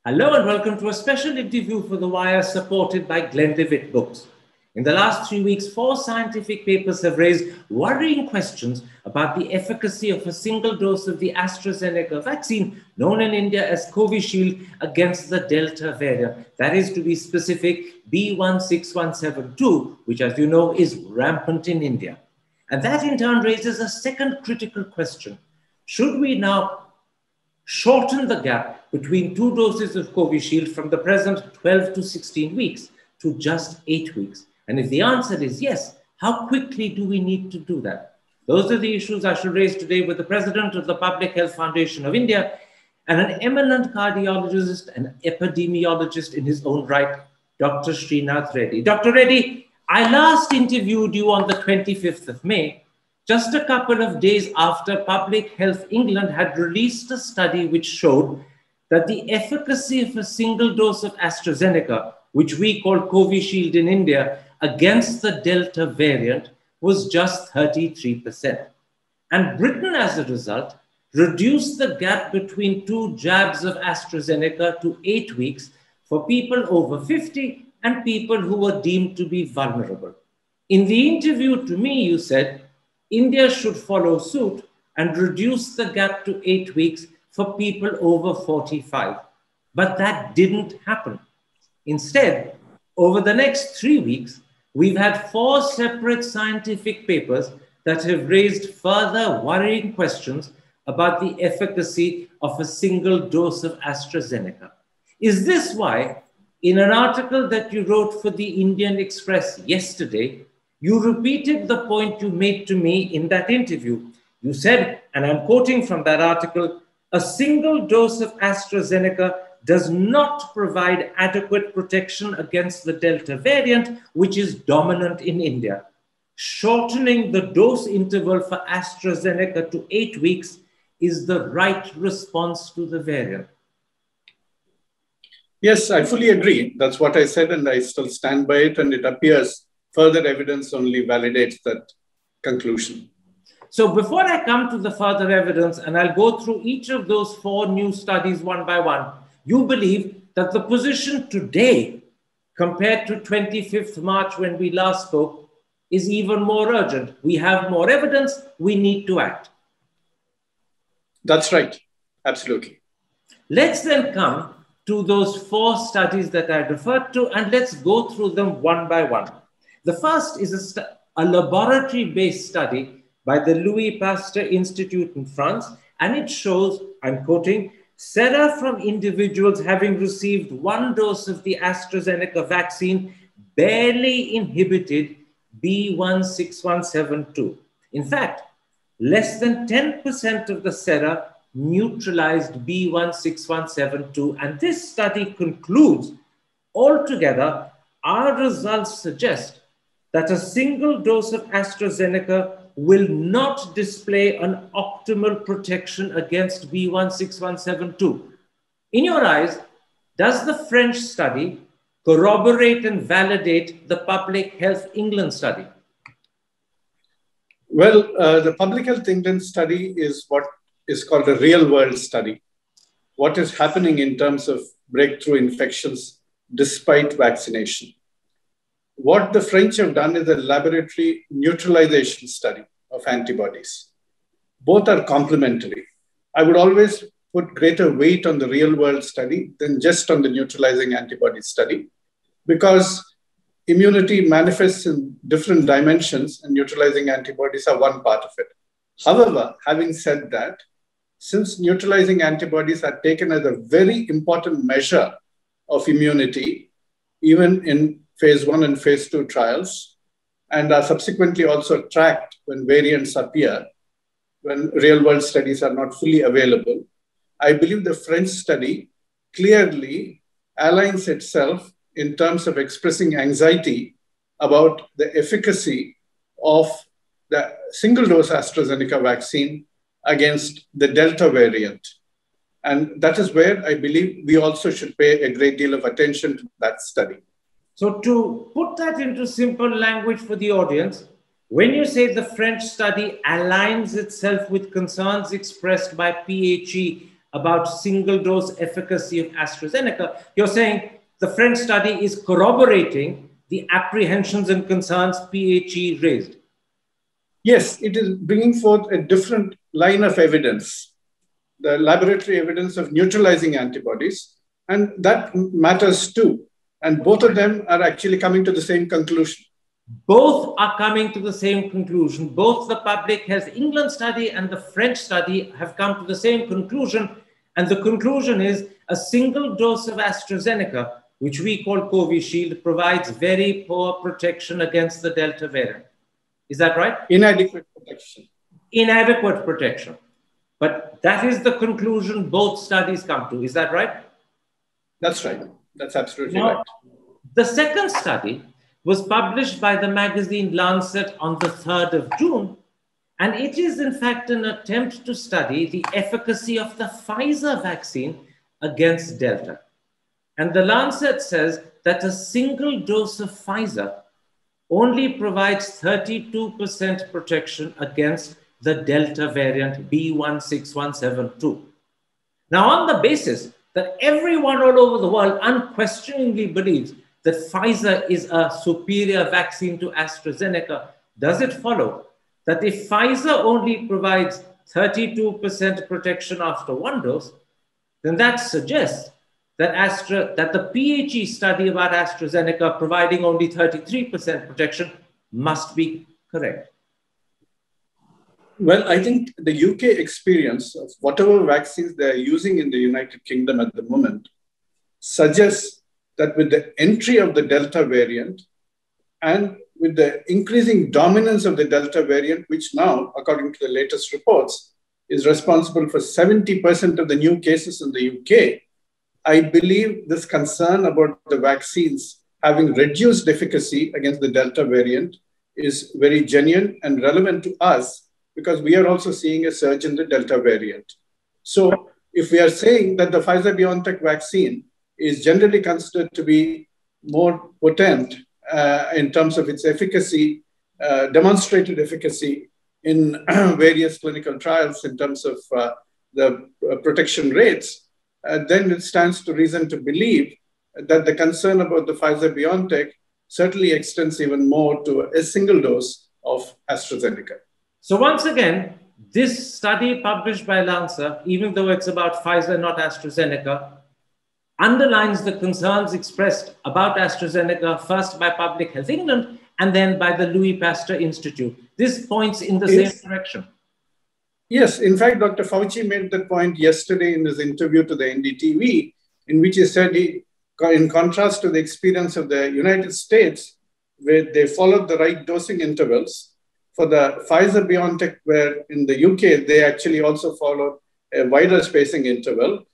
Hello and welcome to a special interview for The Wire supported by Glenlivet Books. In the last 3 weeks, 4 scientific papers have raised worrying questions about the efficacy of a single dose of the AstraZeneca vaccine, known in India as Covishield, against the Delta variant. That is, to be specific, B16172, which, as you know, is rampant in India. And that in turn raises a second critical question. Should we now shorten the gap between 2 doses of Covishield from the present 12 to 16 weeks to just 8 weeks? And if the answer is yes, how quickly do we need to do that? Those are the issues I shall raise today with the President of the Public Health Foundation of India and an eminent cardiologist and epidemiologist in his own right, Dr. Srinath Reddy. Dr. Reddy, I last interviewed you on the 25th of May, just a couple of days after Public Health England had released a study which showed that the efficacy of a single dose of AstraZeneca, which we call Covishield in India, against the Delta variant was just 33%. And Britain, as a result, reduced the gap between 2 jabs of AstraZeneca to 8 weeks for people over 50 and people who were deemed to be vulnerable. In the interview to me, you said, India should follow suit and reduce the gap to 8 weeks for people over 45. But that didn't happen. Instead, over the next 3 weeks, we've had 4 separate scientific papers that have raised further worrying questions about the efficacy of a single dose of AstraZeneca. Is this why, in an article that you wrote for the Indian Express yesterday, you repeated the point you made to me in that interview? You said, and I'm quoting from that article, a single dose of AstraZeneca does not provide adequate protection against the Delta variant, which is dominant in India. Shortening the dose interval for AstraZeneca to 8 weeks is the right response to the variant. Yes, I fully agree. That's what I said, and I still stand by it, and it appears further evidence only validates that conclusion. So before I come to the further evidence, and I'll go through each of those 4 new studies one by one, you believe that the position today, compared to 25th March when we last spoke, is even more urgent. We have more evidence, we need to act. That's right, absolutely. Let's then come to those 4 studies that I referred to, and let's go through them one by one. The first is a laboratory-based study by the Louis Pasteur Institute in France, and it shows, I'm quoting, sera from individuals having received 1 dose of the AstraZeneca vaccine barely inhibited B16172. In fact, less than 10% of the sera neutralized B16172, and this study concludes, altogether, our results suggest that a single dose of AstraZeneca will not display an optimal protection against B16172. In your eyes, does the French study corroborate and validate the Public Health England study? Well, the Public Health England study is what is called a real-world study. What is happening in terms of breakthrough infections despite vaccination? What the French have done is a laboratory neutralization study of antibodies. Both are complementary. I would always put greater weight on the real-world study than just on the neutralizing antibody study, because immunity manifests in different dimensions and neutralizing antibodies are one part of it. However, having said that, since neutralizing antibodies are taken as a very important measure of immunity, even in phase 1 and phase 2 trials, and are subsequently also tracked when variants appear, when real-world studies are not fully available, I believe the French study clearly aligns itself in terms of expressing anxiety about the efficacy of the single-dose AstraZeneca vaccine against the Delta variant. And that is where I believe we also should pay a great deal of attention to that study. So to put that into simple language for the audience, when you say the French study aligns itself with concerns expressed by PHE about single dose efficacy of AstraZeneca. You're saying the French study is corroborating the apprehensions and concerns PHE raised. Yes, it is bringing forth a different line of evidence, the laboratory evidence of neutralizing antibodies, and that matters too. And both of them are actually coming to the same conclusion. Both are coming to the same conclusion. Both the Public Health England study and the French study have come to the same conclusion. And the conclusion is a single dose of AstraZeneca, which we call Covishield, provides very poor protection against the Delta variant. Is that right? Inadequate protection. Inadequate protection. But that is the conclusion both studies come to. Is that right? That's right. That's absolutely right. The second study was published by the magazine Lancet on the 3rd of June. And it is, in fact, an attempt to study the efficacy of the Pfizer vaccine against Delta. And the Lancet says that a single dose of Pfizer only provides 32% protection against the Delta variant B16172. Now, on the basis that everyone all over the world unquestioningly believes that Pfizer is a superior vaccine to AstraZeneca, does it follow that if Pfizer only provides 32% protection after one dose, then that suggests that the PHE study about AstraZeneca providing only 33% protection must be correct? Well, I think the UK experience of whatever vaccines they're using in the United Kingdom at the moment suggests that with the entry of the Delta variant and with the increasing dominance of the Delta variant, which now, according to the latest reports, is responsible for 70% of the new cases in the UK, I believe this concern about the vaccines having reduced efficacy against the Delta variant is very genuine and relevant to us because we are also seeing a surge in the Delta variant. So if we are saying that the Pfizer-BioNTech vaccine is generally considered to be more potent in terms of its efficacy, demonstrated efficacy in various clinical trials in terms of the protection rates, then it stands to reason to believe that the concern about the Pfizer-BioNTech certainly extends even more to a single dose of AstraZeneca. So once again, this study published by Lancet, even though it's about Pfizer, not AstraZeneca, underlines the concerns expressed about AstraZeneca, first by Public Health England and then by the Louis Pasteur Institute. This points in the same direction. Yes, in fact, Dr. Fauci made that point yesterday in his interview to the NDTV, in which he said, in contrast to the experience of the United States, where they followed the right dosing intervals, for the Pfizer-BioNTech, where in the UK, they actually also followed a wider spacing interval.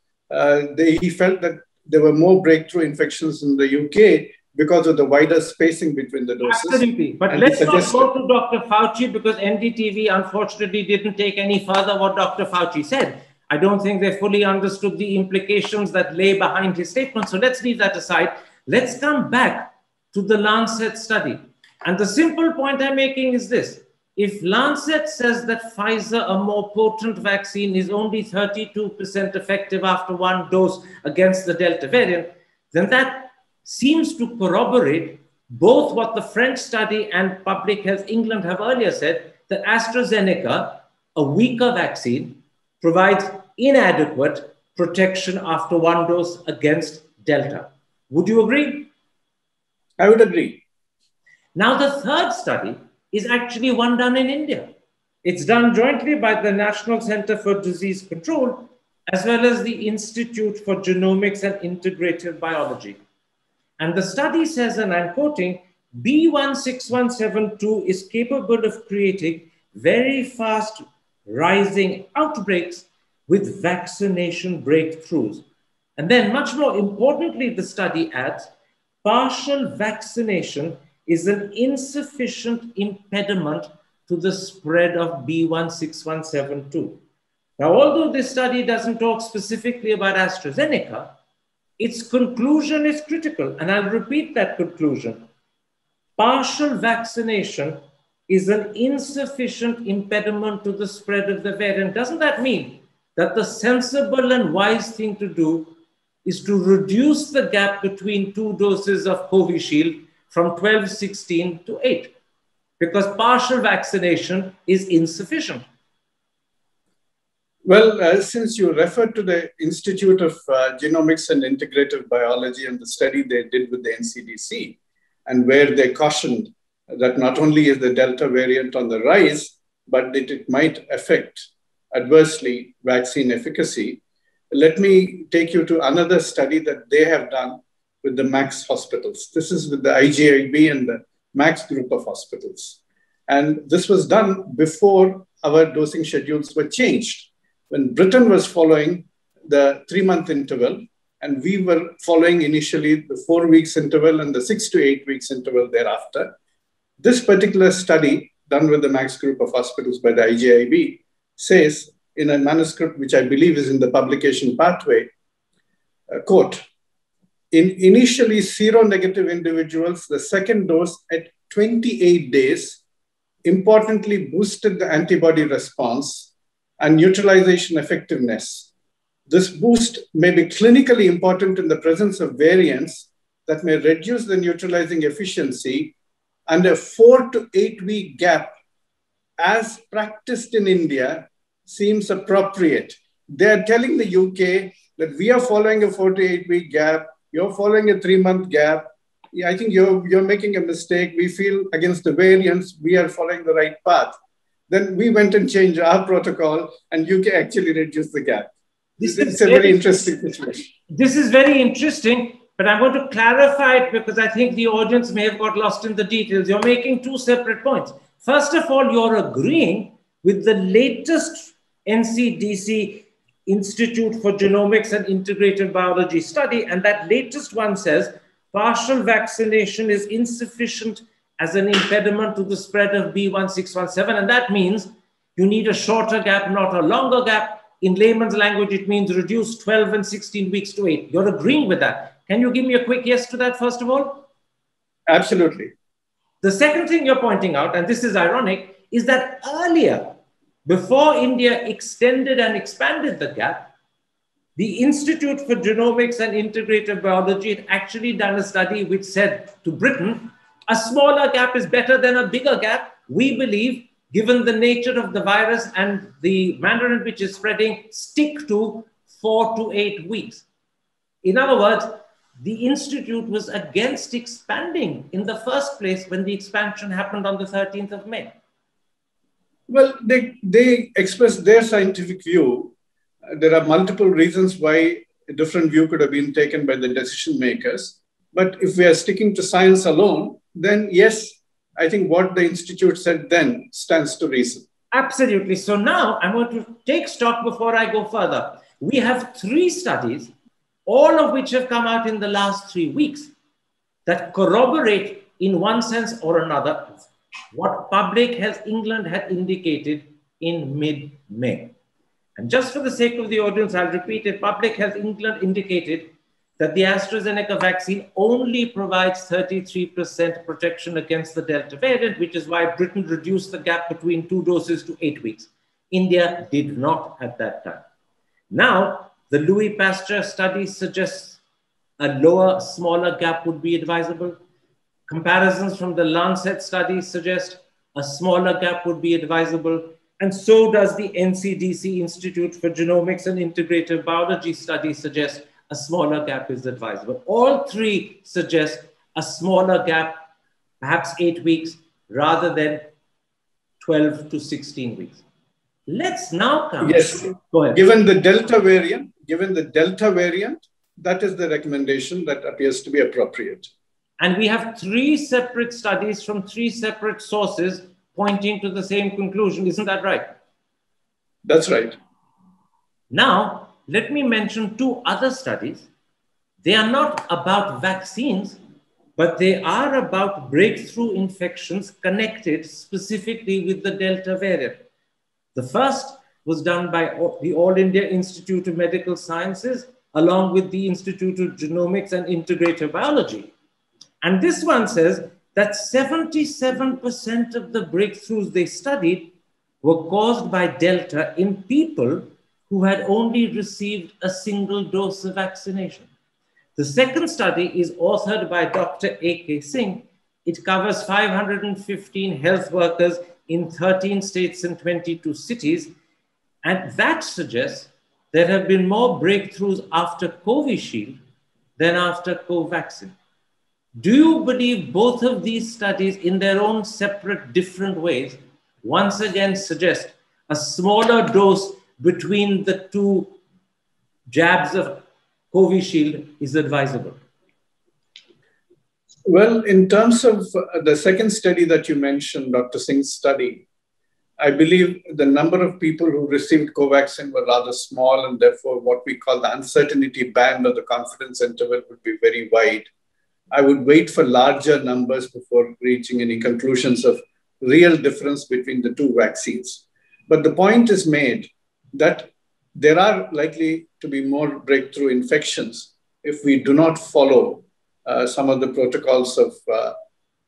He felt that there were more breakthrough infections in the UK because of the wider spacing between the doses. Absolutely. But and let's not go to Dr. Fauci because NDTV unfortunately didn't take any further what Dr. Fauci said. I don't think they fully understood the implications that lay behind his statement. So let's leave that aside. Let's come back to the Lancet study. And the simple point I'm making is this. If Lancet says that Pfizer, a more potent vaccine, is only 32% effective after one dose against the Delta variant, then that seems to corroborate both what the French study and Public Health England have earlier said, that AstraZeneca, a weaker vaccine, provides inadequate protection after one dose against Delta. Would you agree? I would agree. Now, the third study is actually one done in India. It's done jointly by the National Center for Disease Control, as well as the Institute for Genomics and Integrative Biology. And the study says, and I'm quoting, B16172 is capable of creating very fast rising outbreaks with vaccination breakthroughs. And then much more importantly, the study adds, partial vaccination is an insufficient impediment to the spread of B16172. Now, although this study doesn't talk specifically about AstraZeneca, its conclusion is critical, and I'll repeat that conclusion. Partial vaccination is an insufficient impediment to the spread of the variant. Doesn't that mean that the sensible and wise thing to do is to reduce the gap between 2 doses of Covishield from 12/16 to 8, because partial vaccination is insufficient. Well, since you referred to the Institute of Genomics and Integrative Biology and the study they did with the NCDC, and where they cautioned that not only is the Delta variant on the rise, but that it might affect adversely vaccine efficacy, let me take you to another study that they have done with the Max hospitals. This is with the IGIB and the Max group of hospitals. And this was done before our dosing schedules were changed, when Britain was following the 3-month interval, and we were following initially the 4 weeks interval and the 6 to 8 weeks interval thereafter. This particular study done with the Max group of hospitals by the IGIB says in a manuscript, which I believe is in the publication pathway, quote, in initially seronegative individuals, the second dose at 28 days importantly boosted the antibody response and neutralization effectiveness. This boost may be clinically important in the presence of variants that may reduce the neutralizing efficiency, and a 4 to 8 week gap, as practiced in India, seems appropriate. They are telling the UK that we are following a 4 to 8 week gap, you're following a 3-month gap. Yeah, I think you're making a mistake. We feel against the variants, we are following the right path. Then we went and changed our protocol, and UK actually reduced the gap. This is a very interesting situation. This is very interesting, but I want to clarify it because I think the audience may have got lost in the details. You're making 2 separate points. First of all, you're agreeing with the latest NCDC Institute for Genomics and Integrated Biology study, and that latest one says partial vaccination is insufficient as an impediment to the spread of B1617, and that means you need a shorter gap, not a longer gap. In layman's language, it means reduce 12 and 16 weeks to 8. You're agreeing with that. Can you give me a quick yes to that, first of all? Absolutely. The second thing you're pointing out, and this is ironic, is that earlier, before India extended and expanded the gap, the Institute for Genomics and Integrative Biology had actually done a study which said to Britain, a smaller gap is better than a bigger gap. We believe, given the nature of the virus and the manner in which it's spreading, stick to 4 to 8 weeks. In other words, the Institute was against expanding in the first place when the expansion happened on the 13th of May. Well, they expressed their scientific view. There are multiple reasons why a different view could have been taken by the decision makers. But if we are sticking to science alone, then yes, I think what the Institute said then stands to reason. Absolutely. So now I'm going to take stock before I go further. We have 3 studies, all of which have come out in the last 3 weeks, that corroborate in one sense or another what Public Health England had indicated in mid-May. And just for the sake of the audience, I'll repeat it. Public Health England indicated that the AstraZeneca vaccine only provides 33% protection against the Delta variant, which is why Britain reduced the gap between 2 doses to 8 weeks. India did not at that time. Now, the Louis Pasteur study suggests a lower, smaller gap would be advisable. Comparisons from the Lancet study suggest a smaller gap would be advisable. And so does the NCDC Institute for Genomics and Integrative Biology study suggest a smaller gap is advisable. All 3 suggest a smaller gap, perhaps 8 weeks, rather than 12 to 16 weeks. Let's now come. Yes. Go ahead. Given the Delta variant, that is the recommendation that appears to be appropriate. And we have 3 separate studies from 3 separate sources pointing to the same conclusion. Isn't that right? That's right. Now, let me mention 2 other studies. They are not about vaccines, but they are about breakthrough infections connected specifically with the Delta variant. The first was done by the All India Institute of Medical Sciences, along with the Institute of Genomics and Integrative Biology. And this one says that 77% of the breakthroughs they studied were caused by Delta in people who had only received a single dose of vaccination. The second study is authored by Dr. A.K. Singh. It covers 515 health workers in 13 states and 22 cities. And that suggests there have been more breakthroughs after Covishield than after Covaxin. Do you believe both of these studies, in their own separate, different ways, once again suggest a smaller dose between the two jabs of Covishield is advisable? Well, in terms of the second study that you mentioned, Dr. Singh's study, I believe the number of people who received Covaxin were rather small, and therefore what we call the uncertainty band or the confidence interval would be very wide. I would wait for larger numbers before reaching any conclusions of real difference between the two vaccines. But the point is made that there are likely to be more breakthrough infections if we do not follow some of the protocols of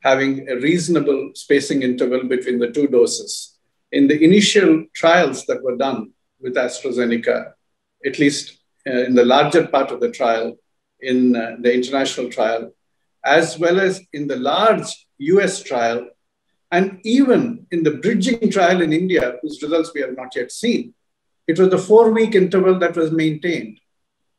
having a reasonable spacing interval between the two doses. In the initial trials that were done with AstraZeneca, at least in the larger part of the trial, in the international trial, as well as in the large US trial, and even in the bridging trial in India, whose results we have not yet seen, it was the 4-week interval that was maintained.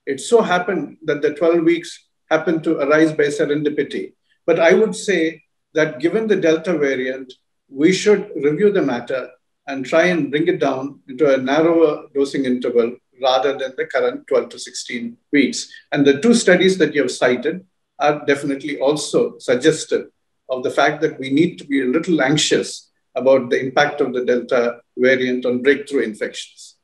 It so happened that the 12 weeks happened to arise by serendipity. But I would say that given the Delta variant, we should review the matter and try and bring it down into a narrower dosing interval rather than the current 12 to 16 weeks. And the two studies that you have cited are definitely also suggestive of the fact that we need to be a little anxious about the impact of the Delta variant on breakthrough infections.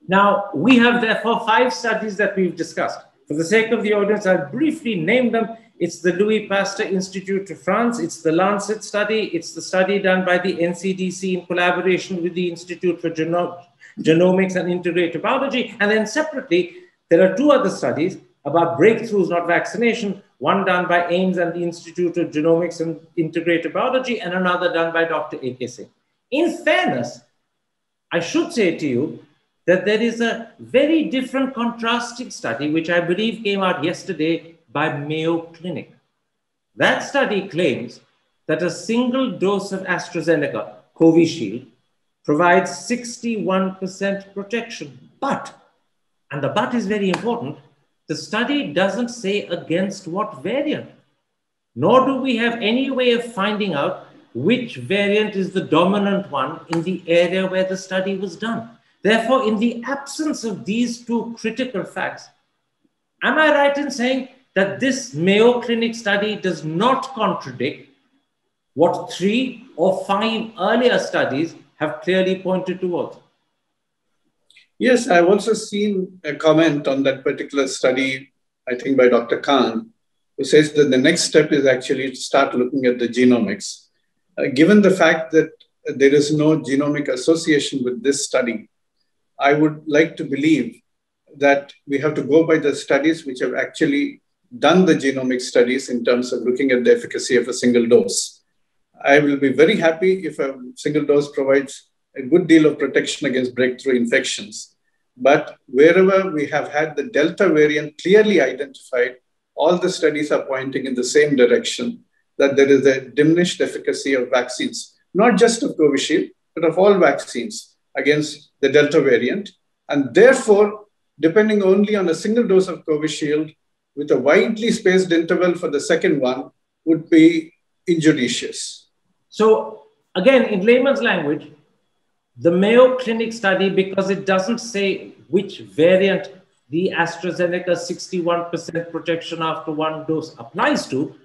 Now, we have therefore 5 studies that we've discussed. For the sake of the audience, I'll briefly name them. It's the Louis Pasteur Institute of France. It's the Lancet study. It's the study done by the NCDC in collaboration with the Institute for Genomics and Integrative Biology. And then separately, there are 2 other studies about breakthroughs, not vaccination, one done by Ames and the Institute of Genomics and Integrative Biology, and another done by Dr. A.K. Singh. In fairness, I should say to you that there is a very different contrasting study, which I believe came out yesterday by Mayo Clinic. That study claims that a single dose of AstraZeneca, Covishield, provides 61% protection. But, and the but is very important, the study doesn't say against what variant, nor do we have any way of finding out which variant is the dominant one in the area where the study was done. Therefore, in the absence of these 2 critical facts, am I right in saying that this Mayo Clinic study does not contradict what 3 or 5 earlier studies have clearly pointed towards? Yes, I've also seen a comment on that particular study, I think by Dr. Khan, who says that the next step is actually to start looking at the genomics. Given the fact that there is no genomic association with this study, I would like to believe that we have to go by the studies which have actually done the genomic studies in terms of looking at the efficacy of a single dose. I will be very happy if a single dose provides a good deal of protection against breakthrough infections. But wherever we have had the Delta variant clearly identified, all the studies are pointing in the same direction, that there is a diminished efficacy of vaccines, not just of Covishield, but of all vaccines against the Delta variant. And therefore, depending only on a single dose of Covishield with a widely spaced interval for the second one would be injudicious. So again, in layman's language, the Mayo Clinic study, because it doesn't say which variant the AstraZeneca 61% protection after 1 dose applies to,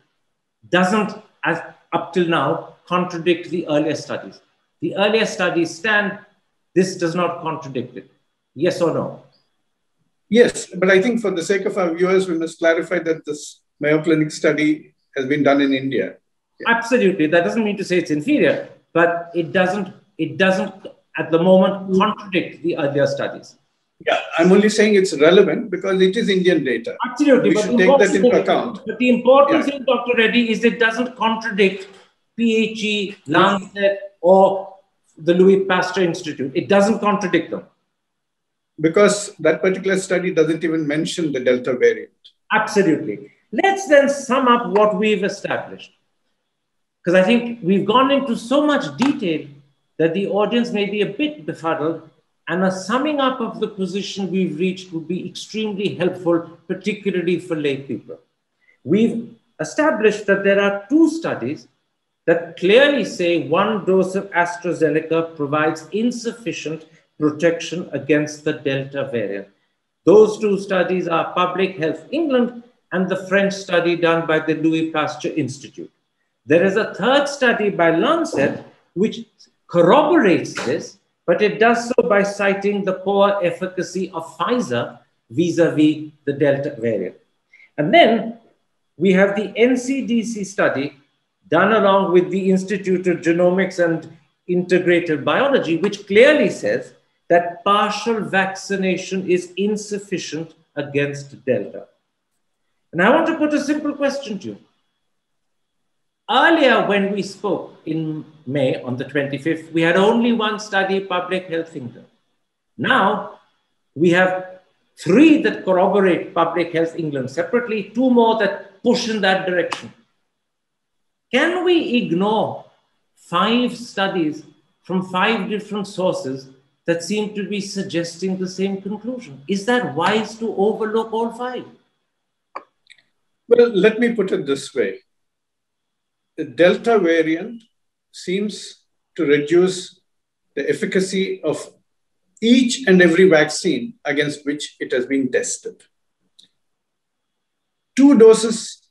doesn't, as up till now, contradict the earlier studies. The earlier studies stand, this does not contradict it. Yes or no? Yes, but I think for the sake of our viewers, we must clarify that this Mayo Clinic study has been done in India. Yeah. Absolutely. That doesn't mean to say it's inferior, but it doesn't at the moment contradict the earlier studies. Yeah, I'm only saying it's relevant because it is Indian data. Absolutely. We should take that into account. But the important thing, Dr. Reddy, is it doesn't contradict PHE, Lancet, or the Louis Pasteur Institute. It doesn't contradict them. because that particular study doesn't even mention the Delta variant. Absolutely. Let's then sum up what we've established. Because I think we've gone into so much detail that the audience may be a bit befuddled, and a summing up of the position we've reached would be extremely helpful, particularly for lay people. We've established that there are two studies that clearly say one dose of AstraZeneca provides insufficient protection against the Delta variant. Those two studies are Public Health England and the French study done by the Louis Pasteur Institute. There is a third study by Lancet which corroborates this, but it does so by citing the poor efficacy of Pfizer vis-à-vis the Delta variant. And then we have the NCDC study done along with the Institute of Genomics and Integrated Biology, which clearly says that partial vaccination is insufficient against Delta. And I want to put a simple question to you. Earlier, when we spoke in May on the 25th, we had only one study, Public Health England. Now, we have 3 that corroborate Public Health England separately, 2 more that push in that direction. Can we ignore 5 studies from 5 different sources that seem to be suggesting the same conclusion? Is that wise to overlook all 5? Well, let me put it this way. The Delta variant seems to reduce the efficacy of each and every vaccine against which it has been tested. 2 doses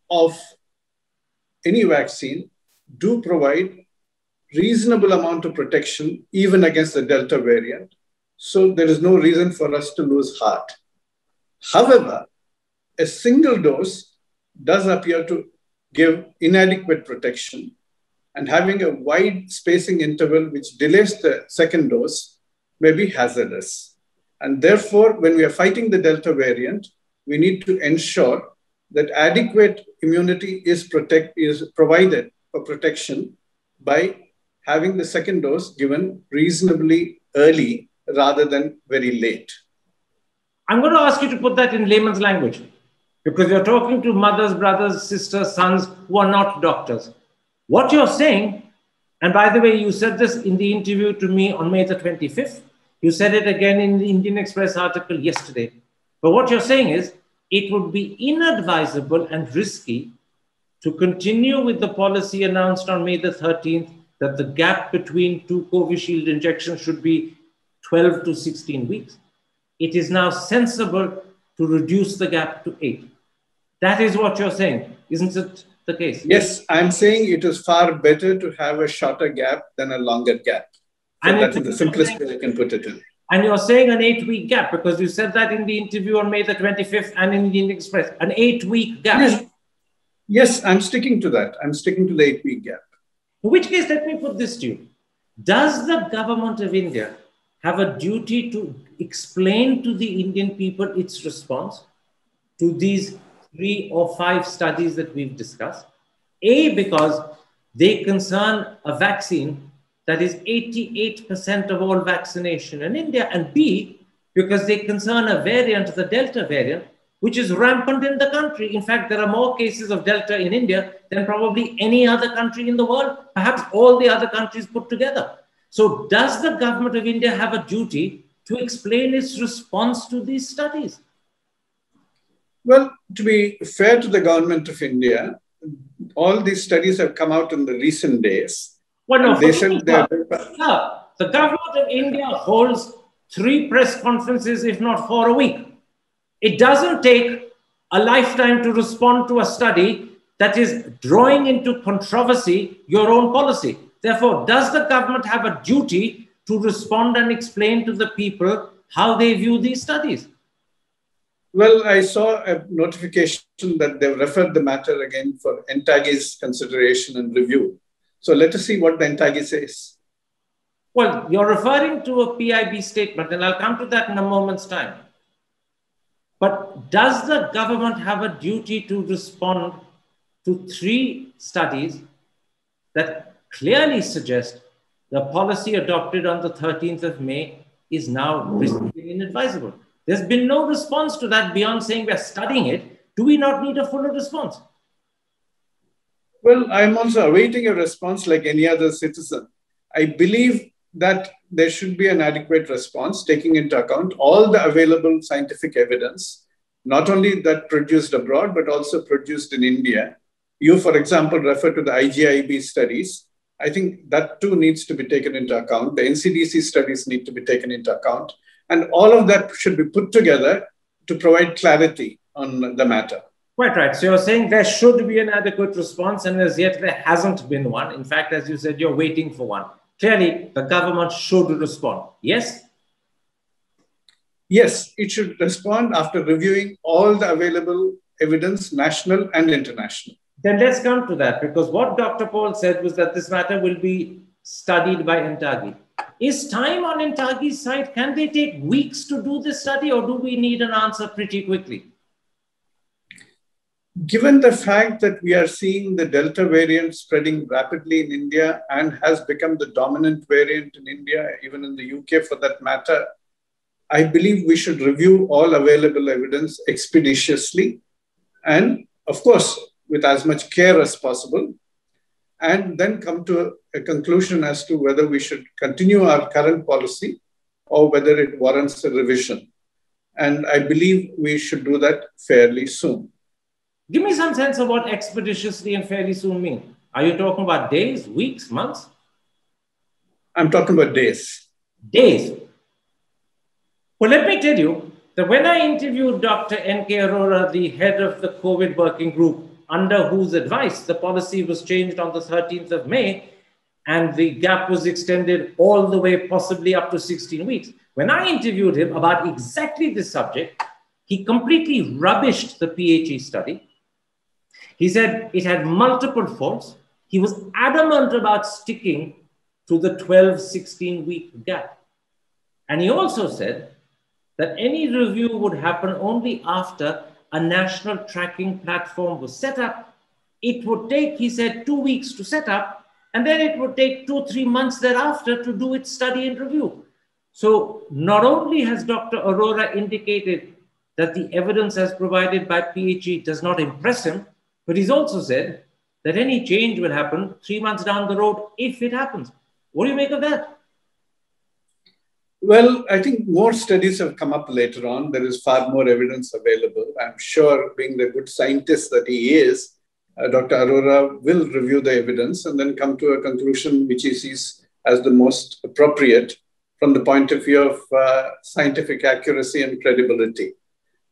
of any vaccine do provide reasonable amount of protection even against the Delta variant. So there is no reason for us to lose heart. However, a single dose does appear to give inadequate protection, and having a wide spacing interval which delays the second dose may be hazardous. And therefore, when we are fighting the Delta variant, we need to ensure that adequate immunity is provided for protection by having the second dose given reasonably early rather than very late. I'm going to ask you to put that in layman's language, because you're talking to mothers, brothers, sisters, sons who are not doctors. What you're saying, and by the way, you said this in the interview to me on May the 25th. You said it again in the Indian Express article yesterday. But what you're saying is it would be inadvisable and risky to continue with the policy announced on May the 13th that the gap between 2 Covishield injections should be 12 to 16 weeks. It is now sensible to reduce the gap to 8. That is what you're saying, isn't it the case? Yes, I'm saying it is far better to have a shorter gap than a longer gap. So and that is the simplest way I can put it in. And you're saying an 8-week gap, because you said that in the interview on May the 25th and in the Indian Express, an 8-week gap. Yes, I'm sticking to that. I'm sticking to the 8-week gap. In which case, let me put this to you. Does the government of India have a duty to explain to the Indian people its response to these 3 or 5 studies that we've discussed? A, because they concern a vaccine that is 88% of all vaccination in India, and B, because they concern a variant, the Delta variant, which is rampant in the country. In fact, there are more cases of Delta in India than probably any other country in the world, perhaps all the other countries put together. So does the government of India have a duty to explain its response to these studies? Well, to be fair to the government of India, all these studies have come out in the recent days. Well, no, the government of India holds 3 press conferences, if not 4 a week. It doesn't take a lifetime to respond to a study that is drawing into controversy your own policy. Therefore, does the government have a duty to respond and explain to the people how they view these studies? Well, I saw a notification that they've referred the matter again for NTAGI's consideration and review. So let us see what the NTAGI says. Well, you're referring to a PIB statement, and I'll come to that in a moment's time. But does the government have a duty to respond to 3 studies that clearly suggest the policy adopted on the 13th of May is now risking inadvisable. There's been no response to that beyond saying we're studying it. Do we not need a fuller response? Well, I'm also awaiting a response like any other citizen. I believe that there should be an adequate response, taking into account all the available scientific evidence, not only that produced abroad, but also produced in India. You, for example, refer to the IGIB studies. I think that too needs to be taken into account. The NCDC studies need to be taken into account. And all of that should be put together to provide clarity on the matter. Quite right. So you're saying there should be an adequate response, and as yet there hasn't been one. In fact, as you said, you're waiting for one. Clearly, the government should respond. Yes? Yes, it should respond after reviewing all the available evidence, national and international. Then let's come to that, because what Dr. Paul said was that this matter will be studied by Intagi. Is time on Intagi's side? Can they take weeks to do this study, or do we need an answer pretty quickly? Given the fact that we are seeing the Delta variant spreading rapidly in India and has become the dominant variant in India, even in the UK for that matter, I believe we should review all available evidence expeditiously and, of course, with as much care as possible, and then come to a conclusion as to whether we should continue our current policy or whether it warrants a revision. And I believe we should do that fairly soon. Give me some sense of what expeditiously and fairly soon mean. Are you talking about days, weeks, months? I'm talking about days. Days. Well, let me tell you that when I interviewed Dr. N.K. Arora, the head of the COVID working group, under whose advice the policy was changed on the 13th of May, and the gap was extended all the way possibly up to 16 weeks. When I interviewed him about exactly this subject, he completely rubbished the PHE study. He said it had multiple faults. He was adamant about sticking to the 12-16 week gap. And he also said that any review would happen only after a national tracking platform was set up. It would take, he said, 2 weeks to set up, and then it would take 2-3 months thereafter to do its study and review. So not only has Dr. Arora indicated that the evidence as provided by PHE does not impress him, but he's also said that any change will happen 3 months down the road if it happens. What do you make of that? Well, I think more studies have come up later on. There is far more evidence available. I'm sure, being the good scientist that he is, Dr. Arora will review the evidence and then come to a conclusion which he sees as the most appropriate from the point of view of scientific accuracy and credibility.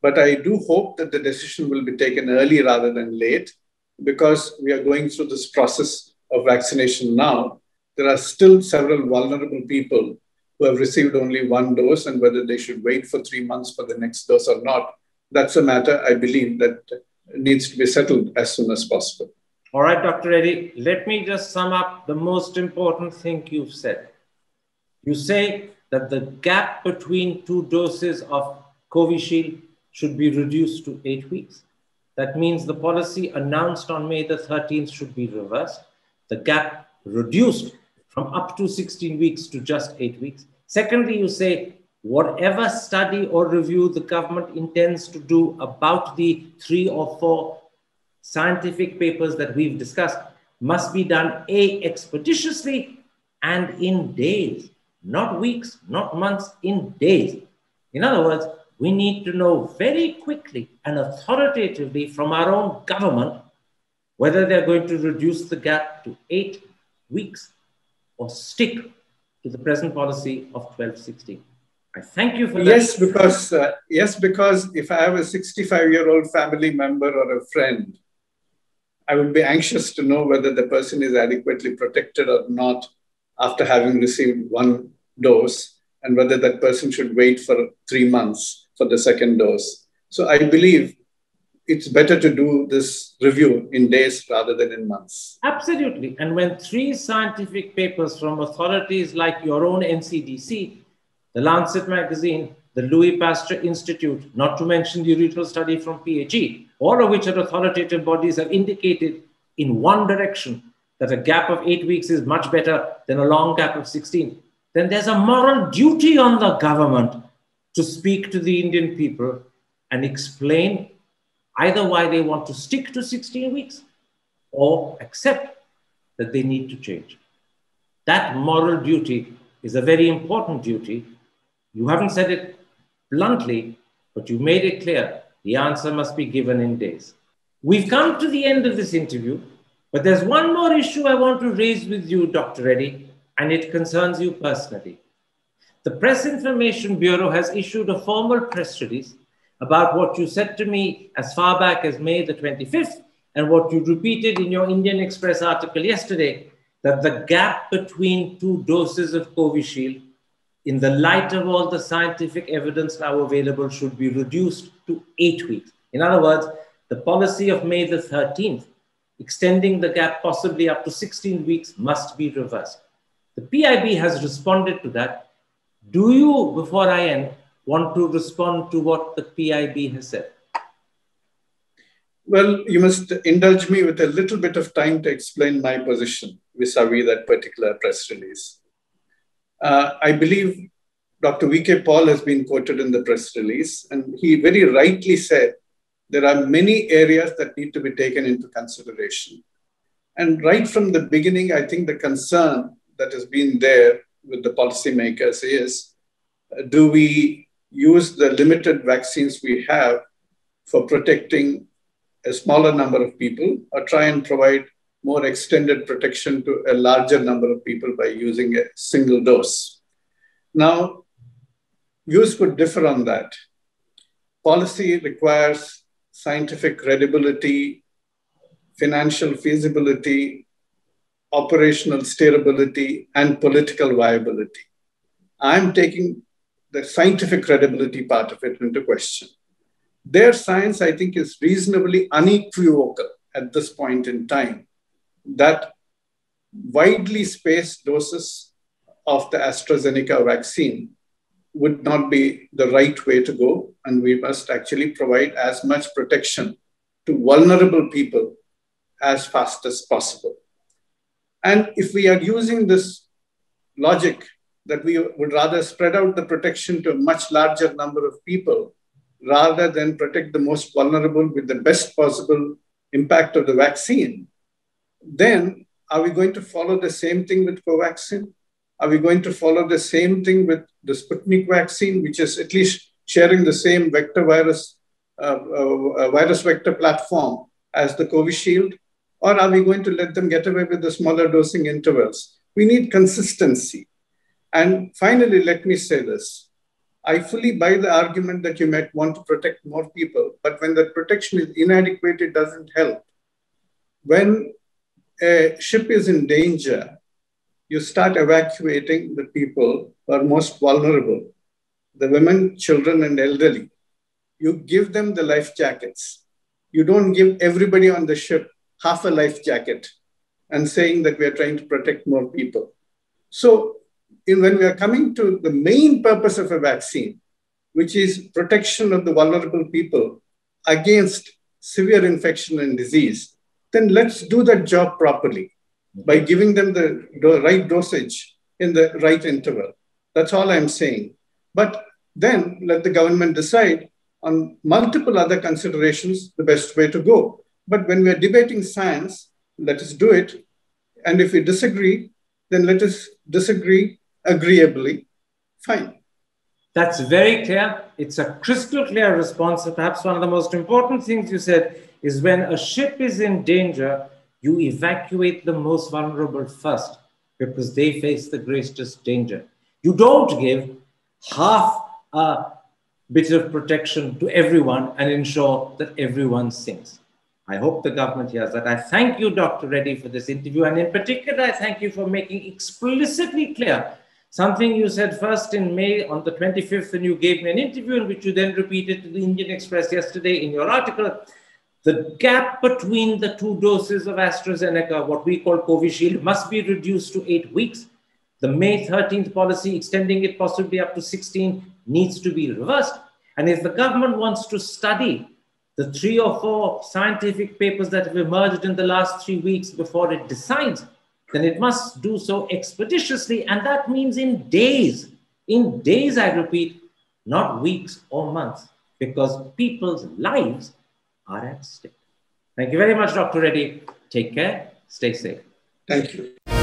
But I do hope that the decision will be taken early rather than late, because we are going through this process of vaccination now. There are still several vulnerable people who have received only one dose, and whether they should wait for 3 months for the next dose or not, that's a matter, I believe, that needs to be settled as soon as possible. All right, Dr. Reddy, let me just sum up the most important thing you've said. You say that the gap between 2 doses of Covishield should be reduced to 8 weeks. That means the policy announced on May the 13th should be reversed. The gap reduced from up to 16 weeks to just 8 weeks. Secondly, you say whatever study or review the government intends to do about the 3 or 4 scientific papers that we've discussed must be done expeditiously and in days, not weeks, not months, in days. In other words, we need to know very quickly and authoritatively from our own government whether they're going to reduce the gap to 8 weeks or stick to the present policy of 12-16. I thank you for that. Yes, because if I have a 65-year-old family member or a friend, I would be anxious to know whether the person is adequately protected or not after having received 1 dose, and whether that person should wait for 3 months for the second dose. So I believe it's better to do this review in days rather than in months. Absolutely. And when 3 scientific papers from authorities like your own NCDC, the Lancet magazine, the Louis Pasteur Institute, not to mention the urethral study from PHE, all of which are authoritative bodies, have indicated in one direction that a gap of 8 weeks is much better than a long gap of 16, then there's a moral duty on the government to speak to the Indian people and explain either why they want to stick to 16 weeks or accept that they need to change. That moral duty is a very important duty. You haven't said it bluntly, but you made it clear. The answer must be given in days. We've come to the end of this interview, but there's one more issue I want to raise with you, Dr. Reddy, and it concerns you personally. The Press Information Bureau has issued a formal press release about what you said to me as far back as May the 25th and what you repeated in your Indian Express article yesterday, that the gap between 2 doses of Covishield, in the light of all the scientific evidence now available, should be reduced to 8 weeks. In other words, the policy of May the 13th, extending the gap possibly up to 16 weeks, must be reversed. The PIB has responded to that. Do you, before I end, want to respond to what the PIB has said? Well, you must indulge me with a little bit of time to explain my position vis-à-vis that particular press release. I believe Dr. V.K. Paul has been quoted in the press release, and he very rightly said there are many areas that need to be taken into consideration. And right from the beginning, I think the concern that has been there with the policymakers is, do we use the limited vaccines we have for protecting a smaller number of people, or try and provide more extended protection to a larger number of people by using a single dose? Now, views would differ on that. Policy requires scientific credibility, financial feasibility, operational steerability, and political viability. I'm taking the scientific credibility part of it into question. Their science, I think, is reasonably unequivocal at this point in time that widely spaced doses of the AstraZeneca vaccine would not be the right way to go, and we must actually provide as much protection to vulnerable people as fast as possible. And if we are using this logic that we would rather spread out the protection to a much larger number of people rather than protect the most vulnerable with the best possible impact of the vaccine, then are we going to follow the same thing with Covaxin? Are we going to follow the same thing with the Sputnik vaccine, which is at least sharing the same virus vector platform as the Covishield? Or are we going to let them get away with the smaller dosing intervals? We need consistency. And finally, let me say this. I fully buy the argument that you might want to protect more people, but when the protection is inadequate, it doesn't help. When a ship is in danger, you start evacuating the people who are most vulnerable, the women, children, and elderly. You give them the life jackets. You don't give everybody on the ship half a life jacket and saying that we are trying to protect more people. So when we are coming to the main purpose of a vaccine, which is protection of the vulnerable people against severe infection and disease, then let's do that job properly by giving them the right dosage in the right interval. That's all I'm saying. But then let the government decide on multiple other considerations the best way to go. But when we're debating science, let us do it. And if we disagree, then let us disagree agreeably. Fine. That's very clear. It's a crystal clear response. Perhaps one of the most important things you said is when a ship is in danger, you evacuate the most vulnerable first because they face the greatest danger. You don't give half a bit of protection to everyone and ensure that everyone sinks. I hope the government hears that. I thank you, Dr. Reddy, for this interview. And in particular, I thank you for making explicitly clear something you said first in May on the 25th, and you gave me an interview in which you then repeated to the Indian Express yesterday in your article. The gap between the 2 doses of AstraZeneca, what we call Covishield, must be reduced to 8 weeks. The May 13th policy, extending it possibly up to 16, needs to be reversed. And if the government wants to study the 3 or 4 scientific papers that have emerged in the last 3 weeks before it decides, then it must do so expeditiously. And that means in days. In days, I repeat, not weeks or months, because people's lives are at stake. Thank you very much, Dr. Reddy. Take care. Stay safe. Thank you.